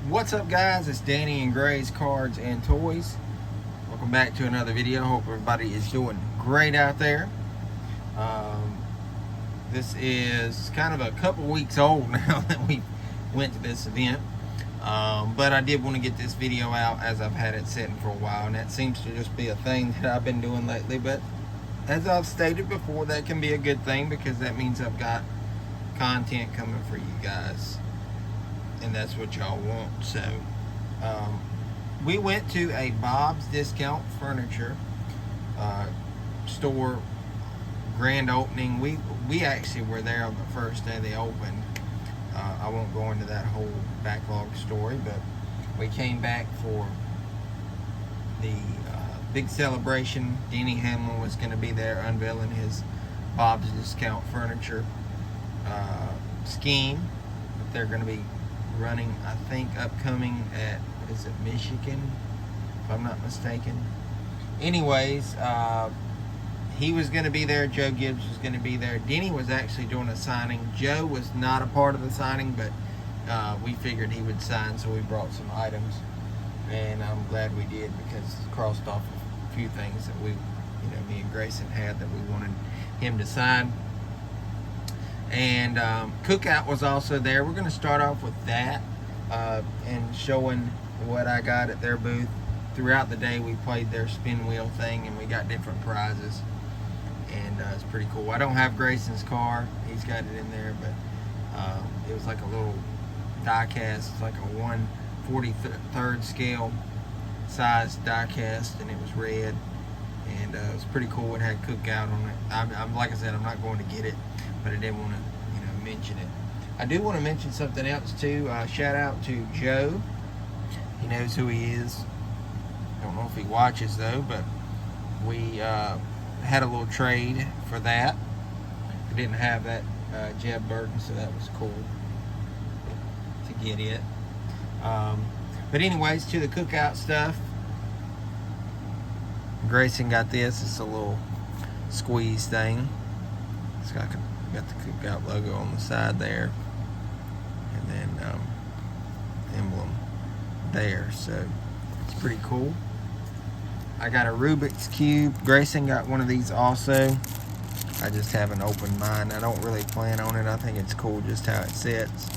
What's up, guys? It's Danny and Gray's Cards and Toys. Welcome back to another video. Hope everybody is doing great out there. This is kind of a couple weeks old now that we went to this event. But I did want to get this video out as I've had it sitting for a while, and that seems to just be a thing that I've been doing lately. But as I've stated before, that can be a good thing because that means I've got content coming for you guys, and that's what y'all want. So we went to a Bob's Discount Furniture store grand opening. We actually were there on the first day they opened. I won't go into that whole backlog story, but we came back for the big celebration. Denny Hamlin was going to be there unveiling his Bob's Discount Furniture scheme that they're going to be running, I think, upcoming at, what is it, Michigan, if I'm not mistaken. Anyways, he was going to be there. Joe Gibbs was going to be there. Denny was actually doing a signing. Joe was not a part of the signing, but we figured he would sign, so we brought some items, and I'm glad we did because it crossed off a few things that me and Grayson had that we wanted him to sign. And Cookout was also there. We're going to start off with that and showing what I got at their booth. Throughout the day, we played their spin wheel thing, and we got different prizes. And it's pretty cool. I don't have Grayson's car. He's got it in there, but it was like a little die cast. It's like a 1/43 scale size die cast, and it was red. And it was pretty cool. It had Cookout on it. I'm like I said, I'm not going to get it, but I did want to, mention it. I do want to mention something else too. Shout out to Joe. He knows who he is. Don't know if he watches though, but we had a little trade for that. We didn't have that Jeb Burton, so that was cool to get it. But anyways, to the Cookout stuff. Grayson got this. It's a little squeeze thing. It's got the Cookout logo on the side there, and then emblem there. So it's pretty cool. I got a Rubik's Cube. Grayson got one of these also. I just haven't opened mine. I don't really plan on it. I think it's cool just how it sits.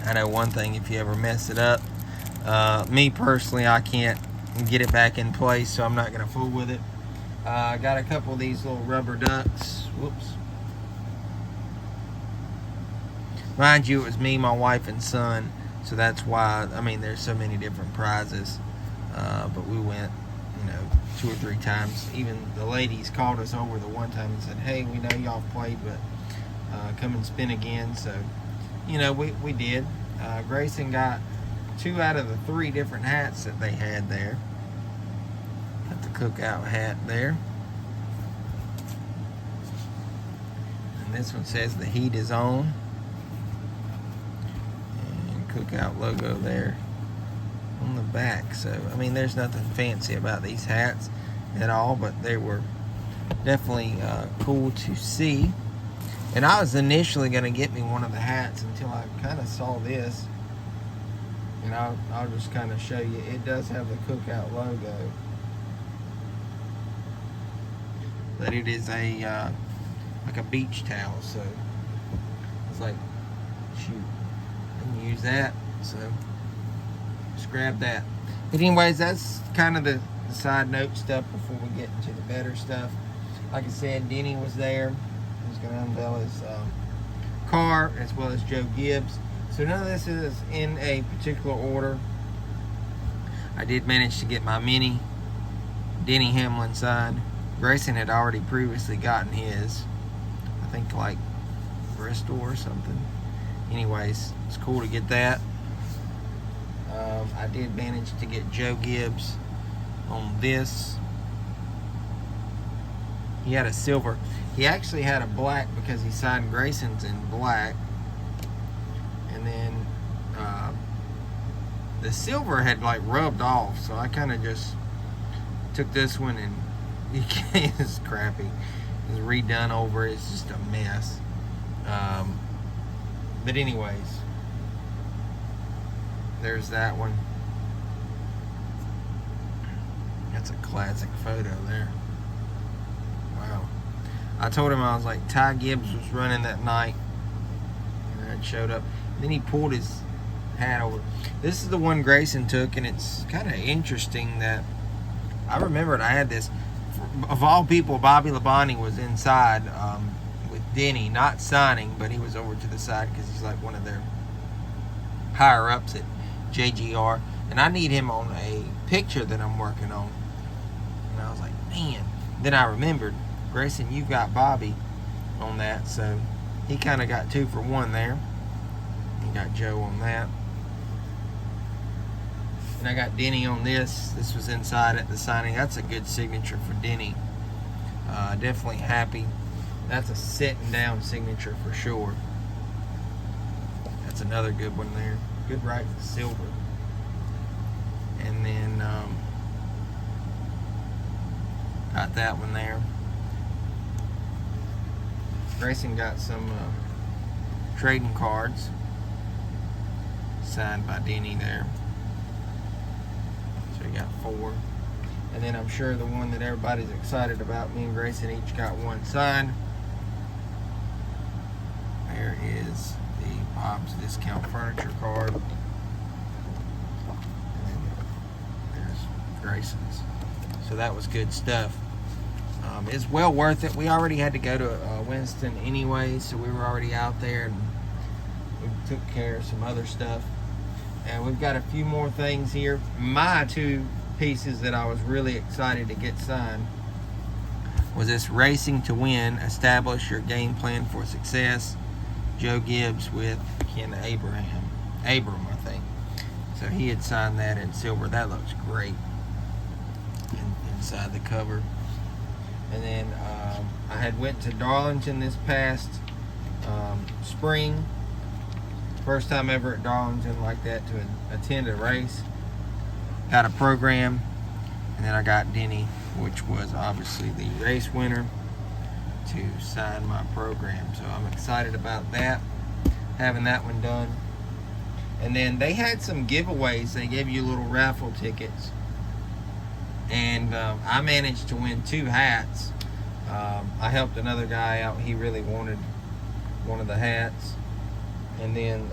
I know one thing, if you ever mess it up, me personally, I can't get it back in place, so I'm not going to fool with it. I got a couple of these little rubber ducks. Whoops. Mind you, it was me, my wife, and son, so that's why, there's so many different prizes. But we went, 2 or 3 times. Even the ladies called us over the one time and said, hey, we know y'all played, but come and spin again. So, we did. Grayson got 2 out of the 3 different hats that they had there. Got the Cookout hat there. And this one says the heat is on. And Cookout logo there on the back. So, there's nothing fancy about these hats at all, but they were definitely cool to see. And I was initially going to get me one of the hats until I kind of saw this. And I'll just kind of show you. It does have the Cookout logo. But it is like a beach towel. So it's like, shoot, I can use that. So just grab that. But anyways, that's kind of the side note stuff before we get into the better stuff. Like I said, Denny was there. He's going to unveil his car, as well as Joe Gibbs. So none of this is in a particular order. I did manage to get my mini Denny Hamlin signed. Grayson had already previously gotten his. I think like Bristol or something. Anyways, it's cool to get that. I did manage to get Joe Gibbs on this. He had a silver. He actually had a black because he signed Grayson's in black. And then the silver had like rubbed off, so I kind of just took this one and it's crappy. It's redone over. It's just a mess. But anyways, There's that one. That's a classic photo there. Wow. I told him, I was like, Ty Gibbs was running that night. And it showed up. Then he pulled his hat over. This is the one Grayson took, and it's kind of interesting that I remembered I had this. Of all people, Bobby Labonte was inside with Denny, not signing, but he was over to the side because he's like one of their higher ups at JGR. And I need him on a picture that I'm working on. And I was like, man. Then I remembered, Grayson, you've got Bobby on that, so he kind of got 2 for 1 there. He got Joe on that. And I got Denny on this. This was inside at the signing. That's a good signature for Denny. Definitely happy. That's a sitting down signature for sure. That's another good one there. Good right to silver. And then got that one there. Grayson got some trading cards signed by Denny there. So we got 4. And then I'm sure the one that everybody's excited about, me and Grayson each got 1 signed. There is the Bob's Discount Furniture card. And then there's Grayson's. So that was good stuff. It's well worth it. We already had to go to Winston anyway, so we were already out there, and we took care of some other stuff. And we've got a few more things here. My 2 pieces that I was really excited to get signed was this Racing to Win, Establish Your Game Plan for Success, Joe Gibbs with Ken Abram, I think. So he had signed that in silver. That looks great inside the cover. And then I had went to Darlington this past spring. First time ever at Darlington like that to attend a race. Got a program. And then I got Denny, which was obviously the race winner, to sign my program. So I'm excited about that, having that one done. And then they had some giveaways. They gave you little raffle tickets. And I managed to win 2 hats. I helped another guy out. He really wanted one of the hats. And then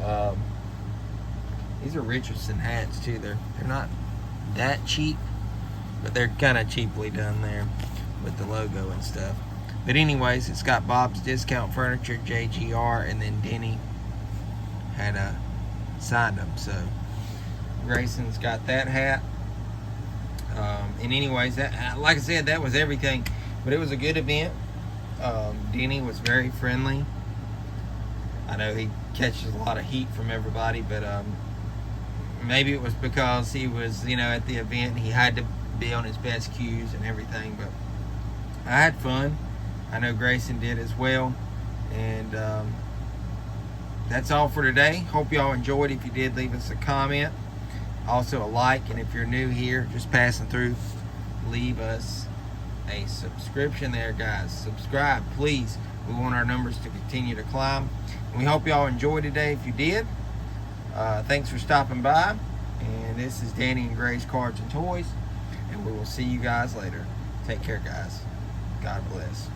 these are Richardson hats too. They're not that cheap, but they're kind of cheaply done there with the logo and stuff. But anyways, it's got Bob's Discount Furniture, JGR, and then Denny had signed them. So Grayson's got that hat. And anyways, that, like I said, that was everything. But it was a good event. Denny was very friendly. I know he catches a lot of heat from everybody, but maybe it was because he was, at the event. He had to be on his best cues and everything. But I had fun. I know Grayson did as well. And that's all for today. Hope y'all enjoyed. If you did, leave us a comment. Also a like, and if you're new here, just passing through, leave us a subscription there, guys. Subscribe, please. We want our numbers to continue to climb. And we hope y'all enjoyed today. If you did, thanks for stopping by. And this is Danny and Gray's Cards and Toys. And we will see you guys later. Take care, guys. God bless.